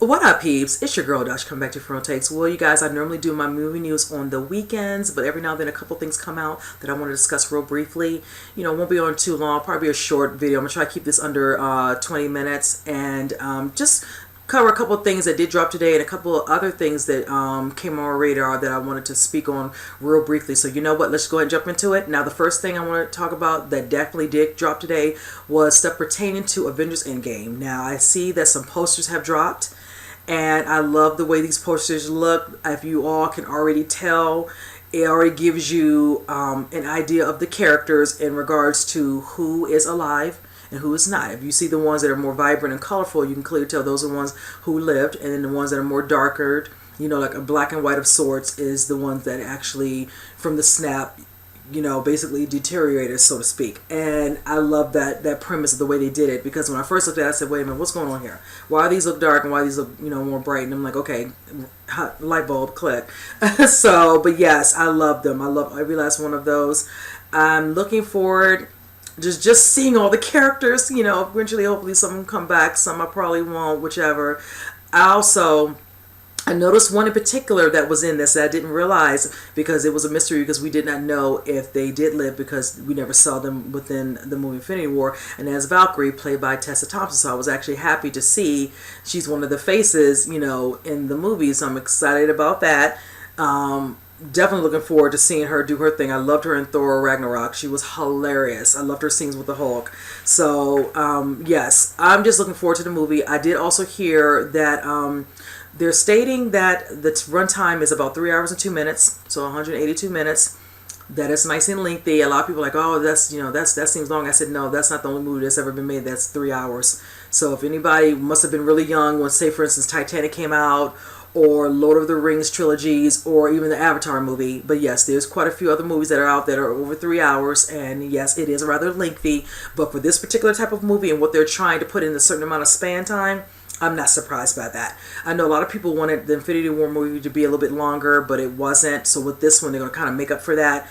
What up, peeps? It's your girl Dash coming back to Frontal Takes. Well, you guys, I normally do my movie news on the weekends, but every now and then a couple things come out that I want to discuss real briefly. You know, it won't be on too long, probably a short video. I'm going to try to keep this under 20 minutes and just cover a couple of things that did drop today and a couple of other things that came on our radar that I wanted to speak on real briefly. So you know what, let's go ahead and jump into it. Now the first thing I want to talk about that definitely did drop today was stuff pertaining to Avengers Endgame. Now I see that some posters have dropped and I love the way these posters look. If you all can already tell, it already gives you an idea of the characters in regards to who is alive and who is not. If you see the ones that are more vibrant and colorful, you can clearly tell those are the ones who lived, and then the ones that are more darker, you know, like a black and white of sorts, is the ones that actually, from the snap, you know, basically deteriorated, so to speak. And I love that premise of the way they did it, because when I first looked at it, I said, wait a minute, what's going on here? Why these look dark and why these look, you know, more bright? And I'm like, okay, light bulb, click. So, but yes, I love them. I love every last one of those. I'm looking forward just seeing all the characters, you know. Eventually, hopefully some of them come back, some I probably won't, whichever. I noticed one in particular that was in this that I didn't realize, because it was a mystery, because we did not know if they did live, because we never saw them within the movie Infinity War, and as Valkyrie, played by Tessa Thompson. So I was actually happy to see she's one of the faces, you know, in the movie, so I'm excited about that. Definitely looking forward to seeing her do her thing. I loved her in Thor Ragnarok. She was hilarious. I loved her scenes with the Hulk. So yes, I'm just looking forward to the movie. I did also hear that they're stating that the runtime is about 3 hours and 2 minutes, so 182 minutes. That is nice and lengthy. A lot of people are like, oh, that's, you know, that seems long. I said, no, that's not the only movie that's ever been made that's 3 hours. So if anybody must have been really young when, say, for instance, Titanic came out, or Lord of the Rings trilogies, or even the Avatar movie. But yes, there's quite a few other movies that are out that are over 3 hours, and yes, it is rather lengthy. But for this particular type of movie and what they're trying to put in a certain amount of span time, I'm not surprised by that. I know a lot of people wanted the Infinity War movie to be a little bit longer, but it wasn't. So with this one, they're going to kind of make up for that.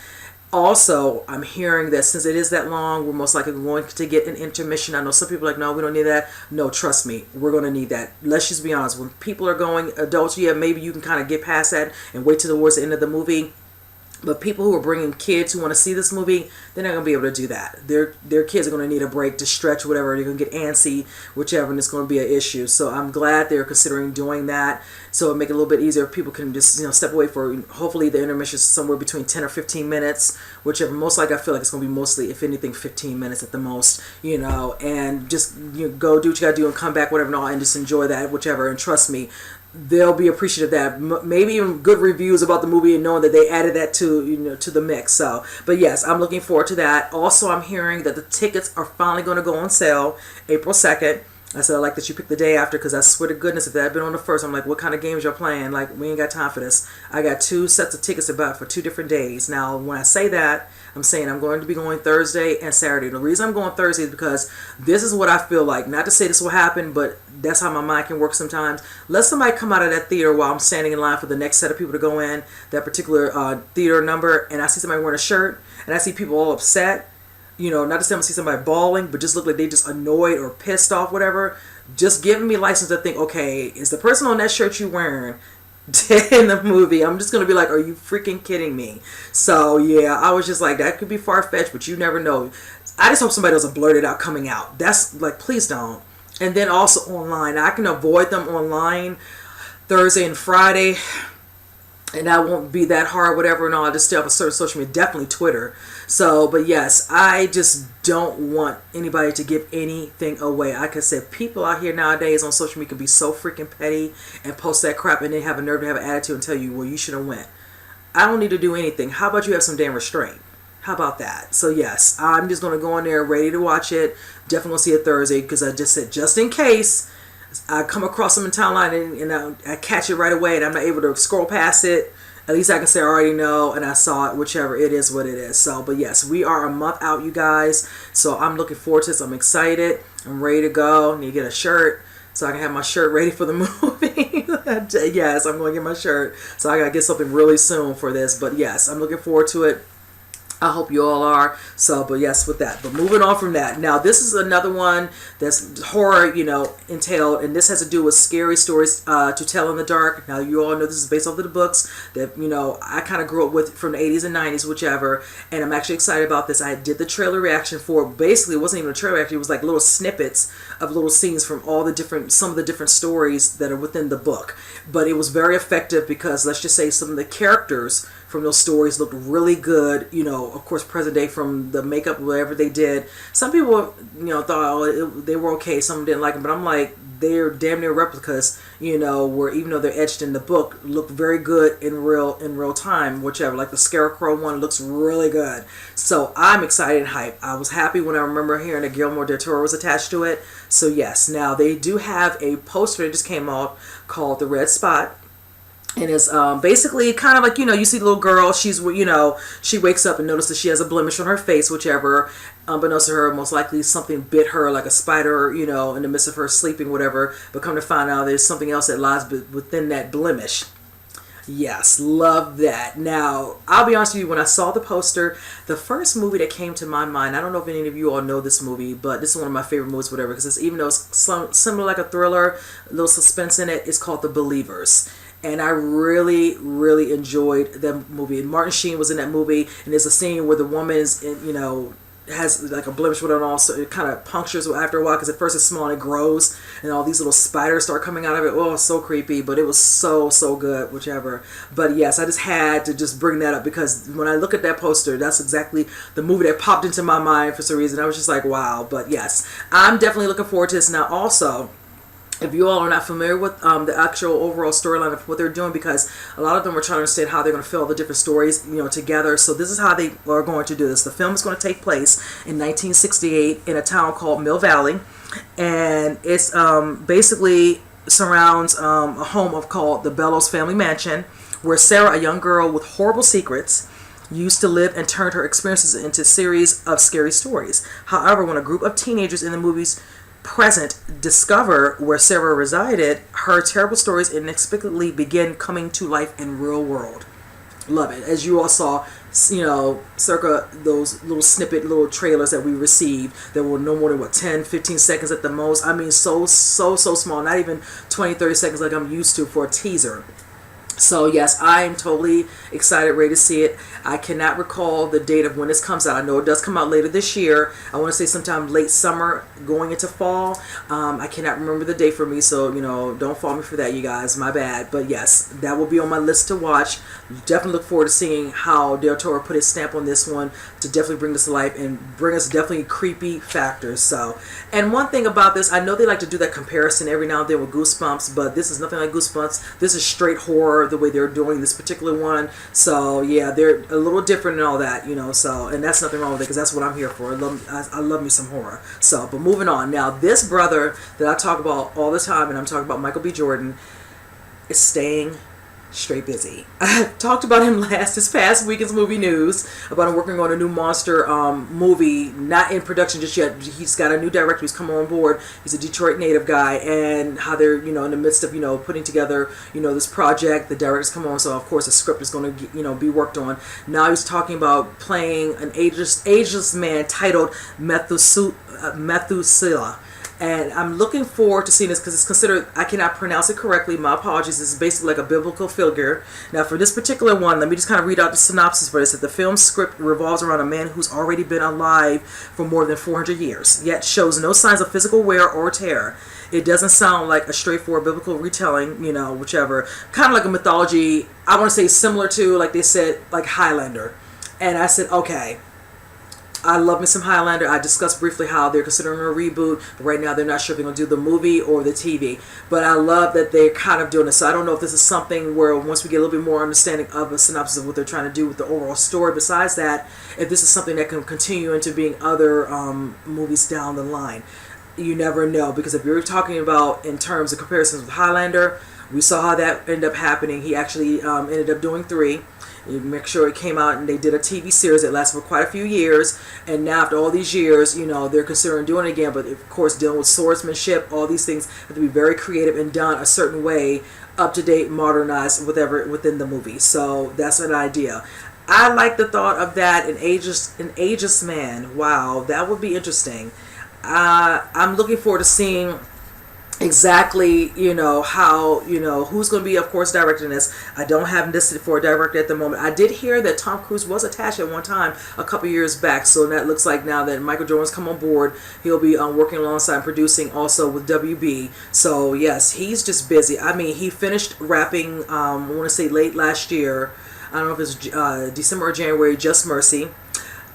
Also, I'm hearing that since it is that long, we're most likely going to get an intermission. I know some people are like, no, we don't need that. No, trust me, we're going to need that. Let's just be honest. When people are going adults, yeah, maybe you can kind of get past that and wait till towards the end of the movie. But people who are bringing kids who want to see this movie, they're not going to be able to do that. Their kids are going to need a break to stretch, whatever. They're going to get antsy, whichever, and it's going to be an issue. So I'm glad they're considering doing that. So it'll make it a little bit easier. People can just, you know, step away for, hopefully the intermission is somewhere between 10 or 15 minutes, whichever. Most likely, I feel like it's going to be mostly, if anything, 15 minutes at the most, you know, and just, you know, go do what you got to do and come back, whatever, and all, and just enjoy that, whichever. And trust me, they'll be appreciative of that. Maybe even good reviews about the movie and knowing that they added that to, you know, to the mix. So, but yes, I'm looking forward to that. Also, I'm hearing that the tickets are finally going to go on sale April 2nd. I said I like that you picked the day after, because I swear to goodness, if that had been on the first, I'm like, what kind of games y'all playing? Like, we ain't got time for this. I got 2 sets of tickets about for 2 different days. Now, when I say that, I'm saying I'm going to be going Thursday and Saturday. The reason I'm going Thursday is because this is what I feel like. Not to say this will happen, but that's how my mind can work sometimes. Let somebody come out of that theater while I'm standing in line for the next set of people to go in, that particular theater number, and I see somebody wearing a shirt, and I see people all upset. You know, not to say I'm going to see somebody bawling, but just look like they just annoyed or pissed off, whatever. Just giving me license to think, okay, is the person on that shirt you wearing dead in the movie? I'm just going to be like, are you freaking kidding me? So, yeah, I was just like, that could be far-fetched, but you never know. I just hope somebody doesn't blurt it out coming out. That's, like, please don't. And then also online. I can avoid them online Thursday and Friday, and that won't be that hard, whatever, and all. I just stay off of certain social media, definitely Twitter. So, but yes, I just don't want anybody to give anything away. Like I said, people out here nowadays on social media can be so freaking petty and post that crap, and then have a nerve to have an attitude and tell you, well, you should have went. I don't need to do anything. How about you have some damn restraint? How about that? So yes, I'm just going to go in there ready to watch it. Definitely going to see it Thursday, because I just said, just in case I come across them in timeline and I catch it right away and I'm not able to scroll past it, at least I can say I already know and I saw it, whichever. It is what it is. So, but yes, we are a month out, you guys. So I'm looking forward to this. I'm excited. I'm ready to go. Need to get a shirt so I can have my shirt ready for the movie. Yes, I'm going to get my shirt. So I got to get something really soon for this. But yes, I'm looking forward to it. I hope you all are. So, but yes, with that. But moving on from that. Now, this is another one that's horror, entailed. And this has to do with scary stories to tell in the dark. Now, you all know this is based off of the books that, I kind of grew up with from the 80s and 90s, whichever. And I'm actually excited about this. I did the trailer reaction for it. Basically, it wasn't even a trailer reaction. It was like little snippets of little scenes from some of the different stories that are within the book. But it was very effective because, let's just say, some of the characters from those stories looked really good, of course present day from the makeup, whatever they did. Some people, thought they were okay, some didn't like them, but I'm like, they're damn near replicas, where even though they're etched in the book, look very good in real time, whichever. Like the Scarecrow one looks really good. So I'm excited and hyped. I was happy when I remember hearing that Guillermo del Toro was attached to it. So yes, now they do have a poster that just came out called The Red Spot. And it's basically kind of like, you see the little girl, she wakes up and notices she has a blemish on her face, whichever. Unbeknownst to her, most likely something bit her like a spider, in the midst of her sleeping, whatever. But come to find out there's something else that lies within that blemish. Yes, love that. Now, I'll be honest with you, when I saw the poster, the first movie that came to my mind, I don't know if any of you all know this movie, but this is one of my favorite movies, whatever, because even though it's similar like a thriller, a little suspense in it, it's called The Believers. And I really, really enjoyed that movie. And Martin Sheen was in that movie. And there's a scene where the woman is, has like a blemish with it, and also it kind of punctures after a while because at first it's small and it grows, and all these little spiders start coming out of it. Oh, so creepy, but it was so good, whichever. But yes, I just had to just bring that up because when I look at that poster, that's exactly the movie that popped into my mind for some reason. I was just like, wow. But yes, I'm definitely looking forward to this. Now also, if you all are not familiar with the actual overall storyline of what they're doing, because a lot of them are trying to understand how they're going to fill the different stories, together. So this is how they are going to do this. The film is going to take place in 1968 in a town called Mill Valley, and it's basically surrounds a home called the Bellows Family Mansion, where Sarah, a young girl with horrible secrets, used to live and turned her experiences into a series of scary stories. However, when a group of teenagers in the movie's present discover where Sarah resided, her terrible stories inexplicably begin coming to life in real world. Love it. As you all saw, circa those little trailers that we received that were no more than 10-15 seconds at the most. I mean, so small, not even 20-30 seconds like I'm used to for a teaser. So yes, I am totally excited, ready to see it. I cannot recall the date of when this comes out. I know it does come out later this year. I want to say sometime late summer going into fall. I cannot remember the date for me, so don't fault me for that, you guys. My bad. But yes, that will be on my list to watch. Definitely look forward to seeing how Del Toro put his stamp on this one to definitely bring this to life and bring us definitely creepy factors. So, and one thing about this, I know they like to do that comparison every now and then with Goosebumps, but this is nothing like Goosebumps. This is straight horror the way they're doing this particular one. So yeah, they're a little different and all that, so, and that's nothing wrong with it because that's what I'm here for. I love me some horror. So, but moving on. Now, this brother that I talk about all the time, and I'm talking about Michael B. Jordan, is staying straight busy. I talked about him this past weekend's movie news about him working on a new monster movie, not in production just yet. He's got a new director who's come on board. He's a Detroit native guy, and how they're in the midst of putting together this project. The director's come on, so of course the script is going to be worked on. Now he's talking about playing an ageless man titled Methuselah. And I'm looking forward to seeing this because it's considered, I cannot pronounce it correctly, my apologies, it's basically like a biblical figure. Now for this particular one, let me just kind of read out the synopsis for this. That the film's script revolves around a man who's already been alive for more than 400 years, yet shows no signs of physical wear or tear. It doesn't sound like a straightforward biblical retelling, whichever. Kind of like a mythology, I want to say similar to, like they said, like Highlander. And I said, okay, I love me some Highlander. I discussed briefly how they're considering a reboot, but right now they're not sure if they're going to do the movie or the TV. But I love that they're kind of doing this. So I don't know if this is something where once we get a little bit more understanding of a synopsis of what they're trying to do with the overall story, besides that, if this is something that can continue into being other movies down the line. You never know, because if you're talking about in terms of comparisons with Highlander, we saw how that ended up happening. He actually ended up doing 3. You make sure it came out, and they did a TV series that lasted for quite a few years. And now after all these years, they're considering doing it again. But of course, dealing with swordsmanship, all these things have to be very creative and done a certain way, up to date, modernized, whatever within the movie. So that's an idea. I like the thought of that. An ageless man. Wow, that would be interesting. I'm looking forward to seeing exactly, how, who's going to be, of course, directing this. I don't have listed for a director at the moment. I did hear that Tom Cruise was attached at one time a couple years back, so that looks like now that Michael Jordan's come on board, he'll be working alongside and producing also with WB. So yes, he's just busy. I mean, he finished wrapping, I want to say late last year, I don't know if it's December or January, Just Mercy.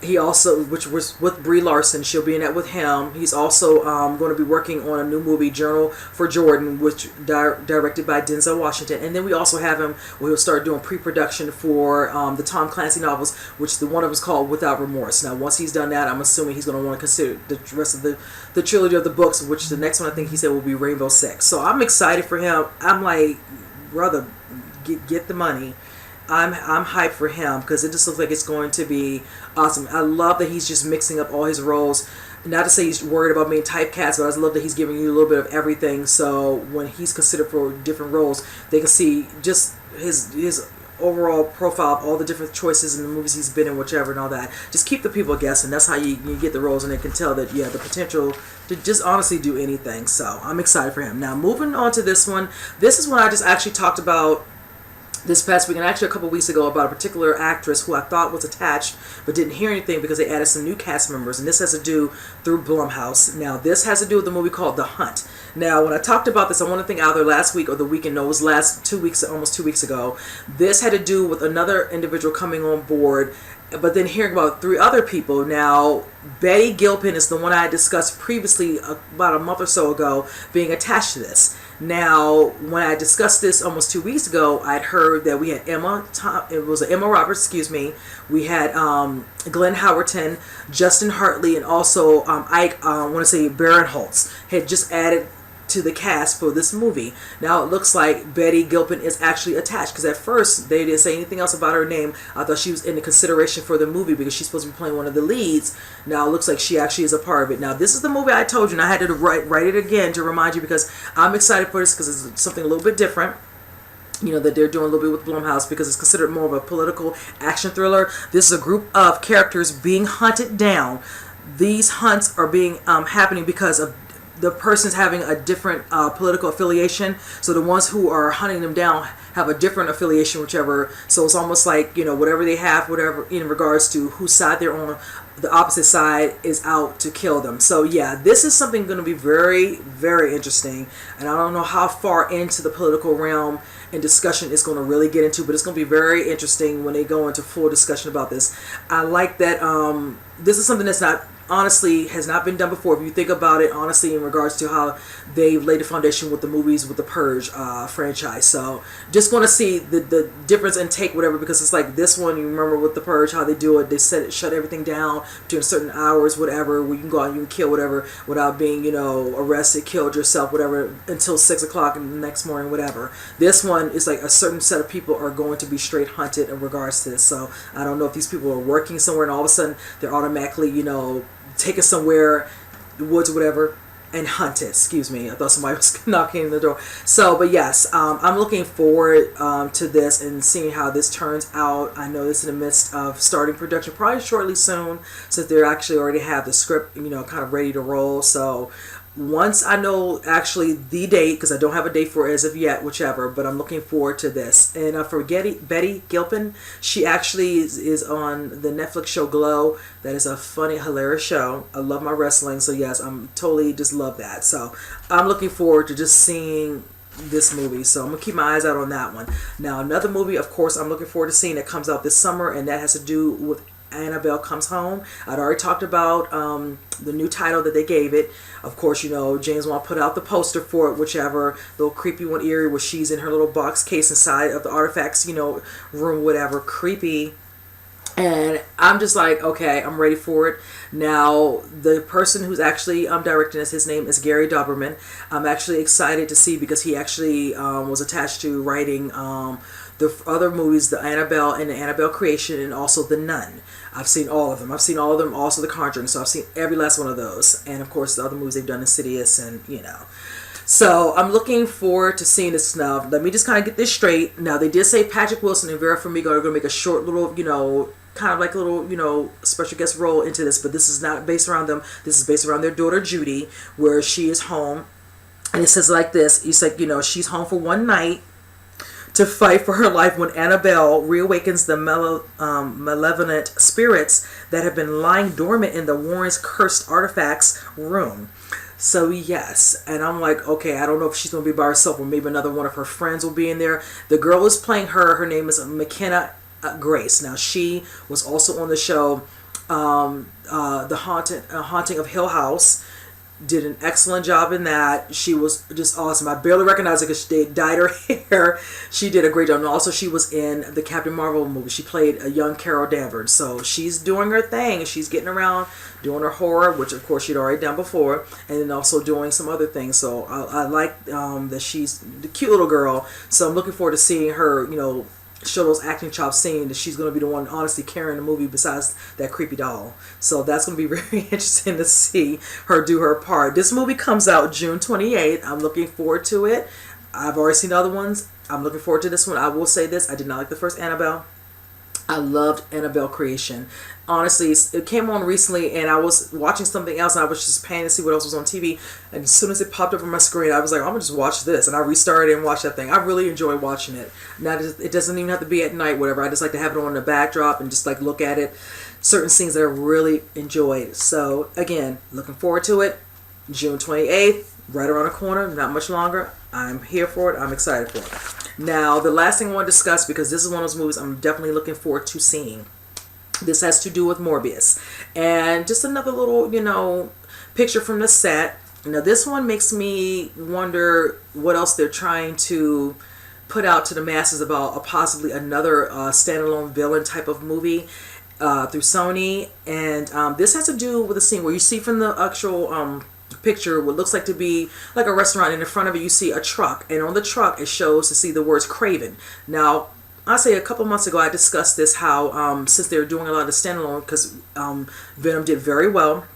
He also, which was with Brie Larson, she'll be in that with him. He's also going to be working on a new movie, Journal for Jordan, which directed by Denzel Washington. And then we also have him where he'll start doing pre-production for the Tom Clancy novels, which the one of them is called Without Remorse. Now, once he's done that, I'm assuming he's going to want to consider the rest of the trilogy of the books, which the next one I think he said will be Rainbow Six. So I'm excited for him. I'm like, brother, get the money. I'm hyped for him because it just looks like it's going to be awesome. I love that he's just mixing up all his roles. Not to say he's worried about being typecast, but I just love that he's giving you a little bit of everything. So when he's considered for different roles, they can see just his overall profile of all the different choices in the movies he's been in, whichever, and all that. Just keep the people guessing. That's how you get the roles, and they can tell that, yeah, the potential to just honestly do anything. So I'm excited for him. Now, moving on to this one. This is one I just actually talked about this past week, and actually a couple weeks ago, about a particular actress who I thought was attached but didn't hear anything because they added some new cast members, and this has to do through Blumhouse. Now, this has to do with the movie called The Hunt. Now, when I talked about this, I want to think either last week or the weekend, no, it was almost 2 weeks ago. This had to do with another individual coming on board, but then hearing about 3 other people. Now, Betty Gilpin is the one I had discussed previously about a month or so ago being attached to this. Now, when I discussed this almost 2 weeks ago, I'd heard that we had Emma Roberts, we had Glenn Howerton, Justin Hartley, and also Ike, I want to say Baron Holtz, had just added to the cast for this movie. Now it looks like Betty Gilpin is actually attached, because at first they didn't say anything else about her name. I thought she was in the consideration for the movie because she's supposed to be playing one of the leads. Now it looks like she actually is a part of it. Now this is the movie I told you, and I had to write it again to remind you because I'm excited for this because it's something a little bit different. That they're doing a little bit with Blumhouse because it's considered more of a political action thriller. This is a group of characters being hunted down. These hunts are being happening because of the person's having a different political affiliation. So the ones who are hunting them down have a different affiliation, whichever. So it's almost like, whatever they have, whatever in regards to whose side they're on, the opposite side is out to kill them. So yeah, this is something going to be very, very interesting. And I don't know how far into the political realm and discussion it's going to really get into, but it's going to be very interesting when they go into full discussion about this. I like that this is something that's honestly has not been done before. If you think about it honestly in regards to how they've laid the foundation with the movies with the Purge franchise. So just going to see the difference in take, whatever, because it's like this one, you remember with the Purge how they do it, they shut everything down during certain hours, whatever, where you can go out and you can kill whatever without being arrested, killed yourself, whatever, until 6 o'clock in the next morning, whatever. This one is like a certain set of people are going to be straight hunted in regards to this. So I don't know if these people are working somewhere and all of a sudden they're automatically taken somewhere, the woods or whatever, and hunted. Excuse me, I thought somebody was knocking on the door. So, but yes, I'm looking forward to this and seeing how this turns out. I know this is in the midst of starting production probably shortly soon, since they actually already have the script, kind of ready to roll. So once I know actually the date, because I don't have a date for it as of yet, whichever, but I'm looking forward to this. And for Betty Gilpin, she actually is on the Netflix show Glow. That is a funny, hilarious show. I love my wrestling, so yes, I'm totally just love that. So I'm looking forward to just seeing this movie, so I'm gonna keep my eyes out on that one. Now another movie, of course, I'm looking forward to seeing that comes out this summer, and that has to do with Annabelle Comes Home. I'd already talked about the new title that they gave it. Of course, James Wan put out the poster for it, whichever, little creepy one, eerie, where she's in her little box case inside of the artifacts, room, whatever, creepy. And I'm just like, okay, I'm ready for it. Now, the person who's actually directing this, his name is Gary Doberman. I'm actually excited to see because he actually was attached to writing the other movies, the Annabelle and the Annabelle Creation, and also The Nun. I've seen all of them. Also The Conjuring. So I've seen every last one of those. And of course, the other movies they've done, Insidious, and So I'm looking forward to seeing this now. Let me just kind of get this straight. Now they did say Patrick Wilson and Vera Farmiga are going to make a short little, kind of like a little, special guest role into this, but this is not based around them. This is based around their daughter Judy, where she is home. And it says like this. It's like, she's home for one night to fight for her life when Annabelle reawakens the malevolent spirits that have been lying dormant in the Warren's cursed artifacts room. So yes, and I'm like, okay, I don't know if she's going to be by herself or maybe another one of her friends will be in there. The girl is playing her. Her name is McKenna Grace. Now she was also on the show, The Haunting of Hill House. Did an excellent job in that. She was just awesome. I barely recognized her because they dyed her hair. She did a great job. And also she was in the Captain Marvel movie. She played a young Carol Danvers. So she's doing her thing. She's getting around doing her horror, which of course she'd already done before, and then also doing some other things. So I like that she's the cute little girl. So I'm looking forward to seeing her, show those acting chops, saying that she's going to be the one honestly carrying the movie besides that creepy doll. So that's going to be very interesting to see her do her part. This movie comes out June 28th. I'm looking forward to it. I've already seen the other ones. I'm looking forward to this one. I will say this. I did not like the first Annabelle. I loved Annabelle Creation. Honestly, it came on recently and I was watching something else and I was just paying to see what else was on TV. And as soon as it popped up on my screen, I was like, I'm going to just watch this. And I restarted and watched that thing. I really enjoy watching it. Now, it doesn't even have to be at night, whatever. I just like to have it on the backdrop and just like look at it. Certain scenes that I really enjoyed. So, again, looking forward to it. June 28th, right around the corner, not much longer. I'm here for it. I'm excited for it. Now, the last thing I want to discuss, because this is one of those movies I'm definitely looking forward to seeing. This has to do with Morbius. And just another little, picture from the set. Now, this one makes me wonder what else they're trying to put out to the masses about possibly another standalone villain type of movie through Sony. And this has to do with a scene where you see from the actual picture what looks like to be like a restaurant, and in front of it you see a truck, and on the truck it shows to see the words Craven. Now, I say a couple months ago I discussed this, how since they were doing a lot of standalone, because Venom did very well.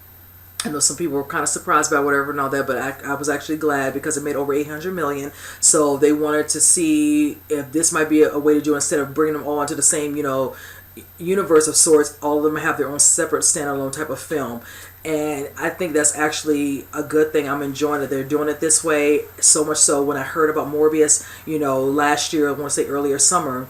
I know some people were kind of surprised by whatever and all that, but I was actually glad because it made over 800 million. So they wanted to see if this might be a way to do it, instead of bringing them all into the same, universe of sorts. All of them have their own separate standalone type of film. And I think that's actually a good thing. I'm enjoying that they're doing it this way. So much so when I heard about Morbius, last year, I want to say earlier summer,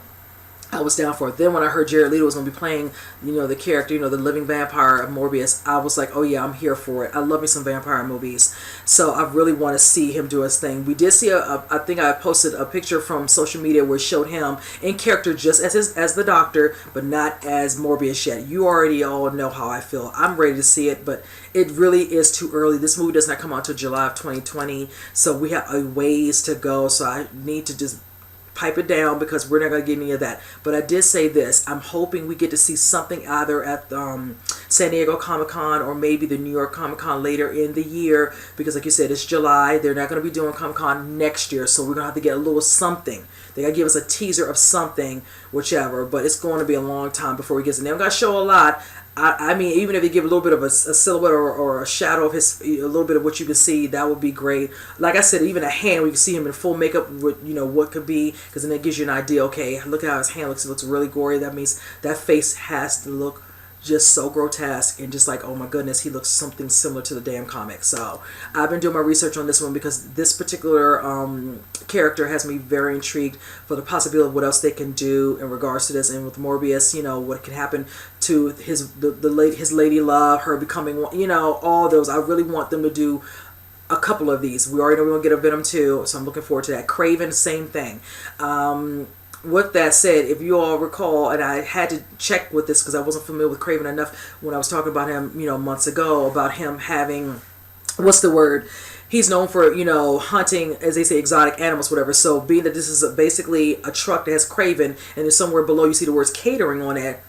I was down for it. Then when I heard Jared Leto was going to be playing, the character, the living vampire of Morbius, I was like, oh yeah, I'm here for it. I love me some vampire movies. So I really want to see him do his thing. We did see I think I posted a picture from social media where it showed him in character just as the Doctor, but not as Morbius yet. You already all know how I feel. I'm ready to see it, but it really is too early. This movie does not come out until July of 2020, so we have a ways to go. So I need to just pipe it down because we're not going to get any of that. But I did say this. I'm hoping we get to see something either at San Diego Comic-Con or maybe the New York Comic-Con later in the year, because like you said, it's July. They're not going to be doing Comic-Con next year, so we're going to have to get a little something. They got to give us a teaser of something, whichever, but it's going to be a long time before we get to them. They're going to show a lot. I mean, even if they give a little bit of a silhouette or a shadow of his, a little bit of what you can see, that would be great. Like I said, even a hand, we can see him in full makeup with, what could be, because then it gives you an idea, okay, look at how his hand looks. It looks really gory. That means that face has to look just so grotesque and just like, oh my goodness, he looks something similar to the damn comic. So I've been doing my research on this one because this particular character has me very intrigued for the possibility of what else they can do in regards to this. And with Morbius, what can happen to his lady love, her becoming, all those. I really want them to do a couple of these. We already know we're going to get a Venom 2, so I'm looking forward to that. Craven, same thing. With that said, if you all recall, and I had to check with this because I wasn't familiar with Craven enough when I was talking about him, months ago, about him having, what's the word? He's known for, hunting, as they say, exotic animals, whatever. So being that this is basically a truck that has Craven, and there's somewhere below you see the words catering on it,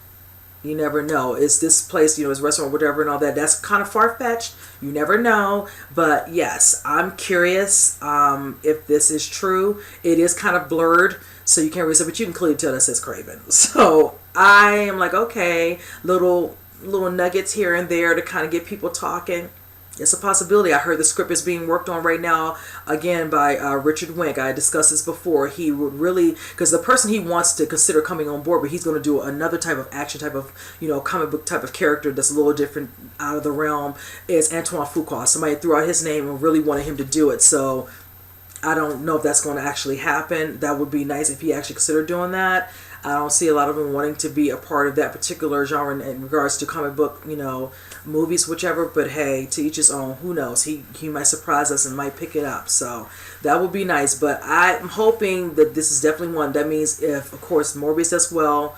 you never know. Is this place, his restaurant, whatever, and all that? That's kind of far-fetched. You never know. But yes, I'm curious if this is true. It is kind of blurred, so you can't really say, but you can clearly tell that says Craven. So I am like, okay, little nuggets here and there to kind of get people talking. It's a possibility. I heard the script is being worked on right now, again, by Richard Wenk. I discussed this before. He would really, because the person he wants to consider coming on board, but he's going to do another type of action, type of, comic book type of character that's a little different out of the realm, is Antoine Fuqua. Somebody threw out his name and really wanted him to do it. So I don't know if that's going to actually happen. That would be nice if he actually considered doing that. I don't see a lot of them wanting to be a part of that particular genre in regards to comic book, movies, whichever. But hey, to each his own. Who knows? He might surprise us and might pick it up. So that would be nice. But I'm hoping that this is definitely one. That means if, of course, Morbius does well,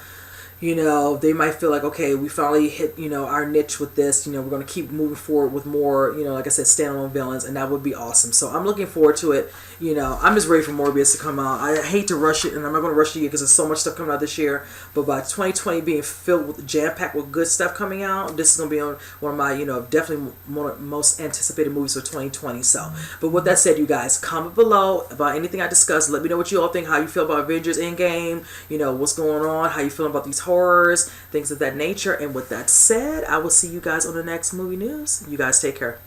they might feel like, okay, we finally hit, our niche with this. We're going to keep moving forward with more, like I said, standalone villains, and that would be awesome. So I'm looking forward to it. I'm just ready for Morbius to come out. I hate to rush it, and I'm not going to rush it because there's so much stuff coming out this year. But by 2020 being filled with, jam-packed with good stuff coming out, this is going to be on one of my, definitely most anticipated movies for 2020. So, but with that said, you guys, comment below about anything I discussed. Let me know what you all think, how you feel about Avengers Endgame, what's going on, how you feel about these horrors, things of that nature. And with that said, I will see you guys on the next movie news. You guys take care.